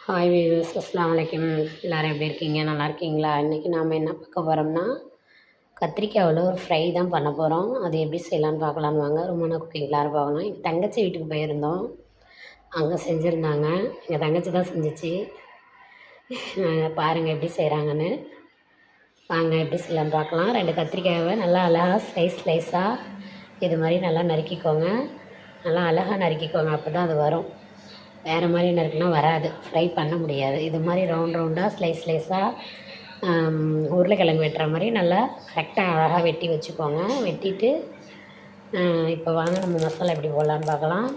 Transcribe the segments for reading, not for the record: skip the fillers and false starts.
Hi viewers, அஸ்ஸலாமு அலைக்கும். எல்லோரும் எப்படி இருக்கீங்க? நல்லா இருக்கீங்களா? இன்றைக்கி நாம் என்ன பார்க்க போகிறோம்னா, கத்திரிக்காயில் ஒரு ஃப்ரை தான் பண்ண போகிறோம். அது எப்படி செய்யலான்னு பார்க்கலான்னு வாங்க. ரொம்ப குக்கிங் எல்லாரும் பார்க்கலாம். எங்கள் தங்கச்சி வீட்டுக்கு போயிருந்தோம். அங்கே செஞ்சுருந்தாங்க. எங்கள் தங்கச்சி தான் செஞ்சிச்சு. பாருங்கள் எப்படி செய்கிறாங்கன்னு. வாங்க எப்படி செய்யலான்னு பார்க்கலாம். 2 கத்திரிக்காயை நல்லா அழகாக ஸ்லைஸாக இது மாதிரி நல்லா நறுக்கிக்கோங்க. நல்லா அழகாக நறுக்கிக்கோங்க, அப்போ தான் அது வரும். வேறு மாதிரி நறுக்குனா வராது, ஃப்ரை பண்ண முடியாது. இது மாதிரி ரவுண்டாக ஸ்லைஸாக உருளைக்கிழங்கு வெட்டுற மாதிரி நல்லா கரெக்டாக அழகாக வெட்டி வச்சுக்கோங்க. வெட்டிட்டு இப்போ வாங்க நம்ம மசாலா எப்படி போடலான்னு பார்க்கலாம்.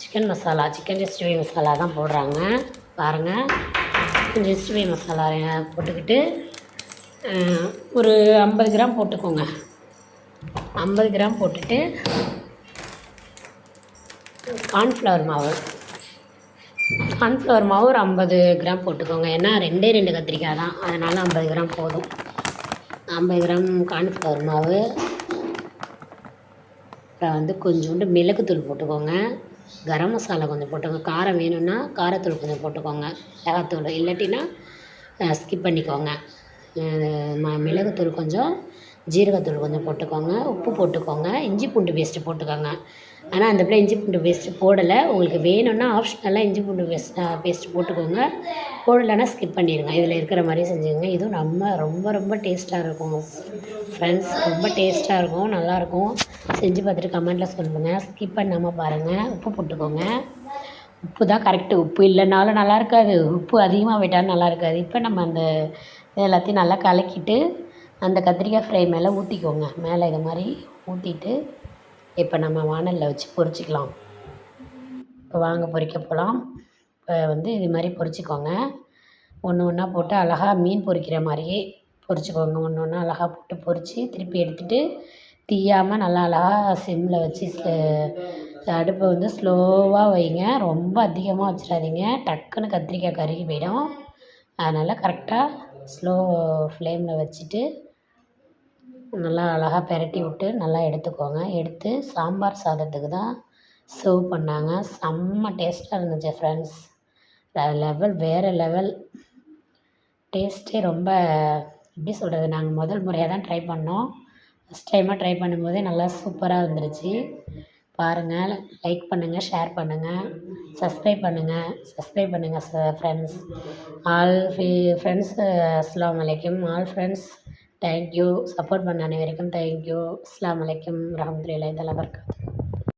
சிக்கன் 65 மசாலா தான் போடுறாங்க. பாருங்கள், 65 மசாலா போட்டுக்கிட்டு ஒரு 50 கிராம் போட்டுக்கோங்க. 50 கிராம் போட்டுட்டு கார்ன்ஃப்ளவர் மாவு ஒரு 50 கிராம் போட்டுக்கோங்க. ஏன்னா 2 கத்திரிக்காய் தான், அதனால் 50 கிராம் போதும். 50 கிராம் கார்ன்ஃப்ளவர் மாவு. அப்புறம் கொஞ்சோண்டு மிளகுத்தூள் போட்டுக்கோங்க. கரம் மசாலா கொஞ்சம் போட்டுக்கோங்க. காரம் வேணும்னா காரத்தூள் கொஞ்சம் போட்டுக்கோங்க. மிளகாத்தூள் இல்லாட்டினா ஸ்கிப் பண்ணிக்கோங்க. மிளகுத்தூள் கொஞ்சம், ஜீரகத்தூள் கொஞ்சம் போட்டுக்கோங்க. உப்பு போட்டுக்கோங்க. இஞ்சி பூண்டு பேஸ்ட்டு போட்டுக்கோங்க. ஆனால் அந்த பிள்ளை இஞ்சி பூண்டு பேஸ்ட்டு போடலை. உங்களுக்கு வேணும்னா ஆப்ஷனலாக இஞ்சி பூண்டு பேஸ்ட்டு போட்டுக்கோங்க. போடலைன்னா ஸ்கிப் பண்ணிடுங்க. இதில் இருக்கிற மாதிரி செஞ்சுக்கோங்க. இதுவும் ரொம்ப டேஸ்ட்டாக இருக்கும் ஃப்ரெண்ட்ஸ். ரொம்ப டேஸ்ட்டாக இருக்கும், நல்லாயிருக்கும். செஞ்சு பார்த்துட்டு கமெண்ட்டில் சொல்லுங்கள். ஸ்கிப் பண்ணாமல் பாருங்கள். உப்பு போட்டுக்கோங்க. உப்பு தான் கரெக்டு. உப்பு இல்லைனாலும் நல்லா இருக்காது, உப்பு அதிகமாக போயிட்டாலும் நல்லா இருக்காது. இப்போ நம்ம அந்த எல்லாத்தையும் நல்லா கலக்கிட்டு அந்த கத்திரிக்காய் ஃப்ரை மேலே ஊற்றிக்கோங்க. மேலே இது மாதிரி ஊற்றிட்டு இப்போ நம்ம வானலில் வச்சு பொரிச்சிக்கலாம். இப்போ வாங்க பொரிக்க போகலாம். இப்போ இது மாதிரி பொரிச்சிக்கோங்க. ஒன்றா போட்டு அழகாக மீன் பொரிக்கிற மாதிரியே பொரிச்சிக்கோங்க. ஒன்றா அழகாக போட்டு பொரித்து திருப்பி எடுத்துகிட்டு தீயாமல் நல்லா அழகாக சிம்மில் வச்சு அடுப்பை ஸ்லோவாக வைங்க. ரொம்ப அதிகமாக வச்சிடாதீங்க, டக்குன்னு கத்திரிக்காய் கருகி போயிடும். அதனால் கரெக்டாக ஸ்லோ ஃப்ளேமில் வச்சுட்டு நல்லா அழகாக பெரட்டி விட்டு நல்லா எடுத்துக்கோங்க. எடுத்து சாம்பார் சாதத்துக்கு தான் சர்வ் பண்ணாங்க. செம்ம டேஸ்ட்டாக இருந்துச்சு ஃப்ரெண்ட்ஸ். வேறு லெவல் டேஸ்ட்டே. ரொம்ப எப்படி சொல்கிறது, நாங்கள் முதல் முறையாக தான் ட்ரை பண்ணோம். ஃபஸ்ட் டைமாக ட்ரை பண்ணும்போதே நல்லா சூப்பராக வந்துருச்சு. பாருங்கள், லைக் பண்ணுங்கள், ஷேர் பண்ணுங்கள், சப்ஸ்கிரைப் பண்ணுங்கள் ஃப்ரெண்ட்ஸ். ஆல் ஃப்ரெண்ட்ஸ் அஸ்ஸலாமு அலைக்கும். All friends, thank you. சப்போர்ட் பண்ண அனைவருக்கும் தேங்க்யூ. அஸ்ஸலாமு அலைக்கும் வரஹ்மத்துல்லாஹி தஆலா வபரகாத்துஹு.